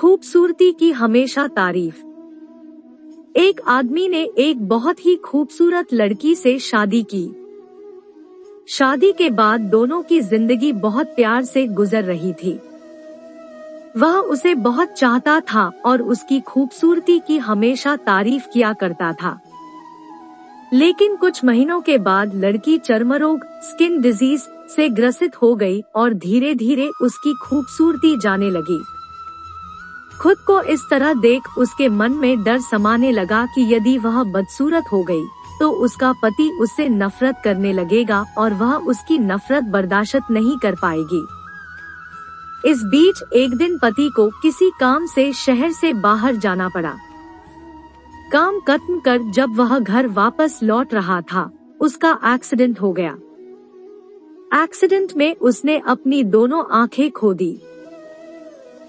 खूबसूरती की हमेशा तारीफ। एक आदमी ने एक बहुत ही खूबसूरत लड़की से शादी की। शादी के बाद दोनों की जिंदगी बहुत प्यार से गुजर रही थी। वह उसे बहुत चाहता था और उसकी खूबसूरती की हमेशा तारीफ किया करता था। लेकिन कुछ महीनों के बाद लड़की चर्मरोग स्किन डिजीज से ग्रसित हो गई और धीरे धीरे उसकी खूबसूरती जाने लगी। खुद को इस तरह देख उसके मन में डर समाने लगा कि यदि वह बदसूरत हो गई तो उसका पति उससे नफरत करने लगेगा और वह उसकी नफरत बर्दाश्त नहीं कर पाएगी। इस बीच एक दिन पति को किसी काम से शहर से बाहर जाना पड़ा। काम खत्म कर जब वह घर वापस लौट रहा था, उसका एक्सीडेंट हो गया। एक्सीडेंट में उसने अपनी दोनों आंखें खो दी।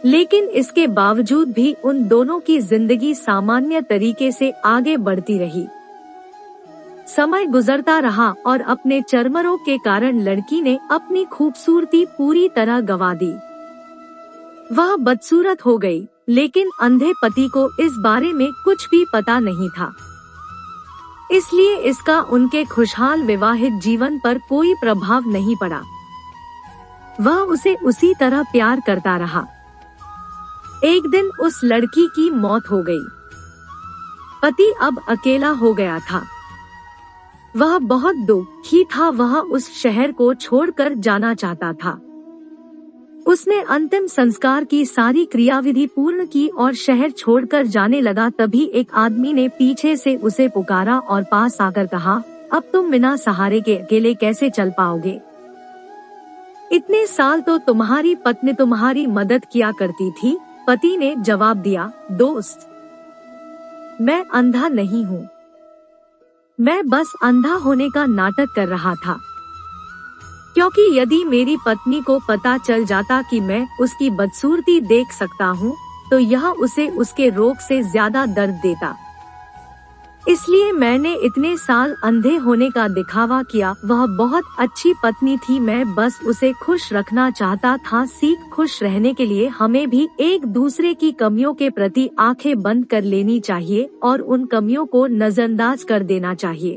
लेकिन इसके बावजूद भी उन दोनों की जिंदगी सामान्य तरीके से आगे बढ़ती रही। समय गुजरता रहा और अपने चर्मरोग के कारण लड़की ने अपनी खूबसूरती पूरी तरह गंवा दी। वह बदसूरत हो गई, लेकिन अंधे पति को इस बारे में कुछ भी पता नहीं था। इसलिए इसका उनके खुशहाल विवाहित जीवन पर कोई प्रभाव नहीं पड़ा। वह उसे उसी तरह प्यार करता रहा। एक दिन उस लड़की की मौत हो गई। पति अब अकेला हो गया था। वह बहुत दुखी था। वह उस शहर को छोड़कर जाना चाहता था। उसने अंतिम संस्कार की सारी क्रियाविधि पूर्ण की और शहर छोड़कर जाने लगा। तभी एक आदमी ने पीछे से उसे पुकारा और पास आकर कहा, अब तुम बिना सहारे के अकेले कैसे चल पाओगे? इतने साल तो तुम्हारी पत्नी तुम्हारी मदद किया करती थी। पति ने जवाब दिया, दोस्त, मैं अंधा नहीं हूँ। मैं बस अंधा होने का नाटक कर रहा था, क्योंकि यदि मेरी पत्नी को पता चल जाता कि मैं उसकी बदसूरती देख सकता हूँ, तो यह उसे उसके रोग से ज्यादा दर्द देता। इसलिए मैंने इतने साल अंधे होने का दिखावा किया। वह बहुत अच्छी पत्नी थी। मैं बस उसे खुश रखना चाहता था। सीख खुश रहने के लिए हमें भी एक दूसरे की कमियों के प्रति आंखें बंद कर लेनी चाहिए और उन कमियों को नजरअंदाज कर देना चाहिए।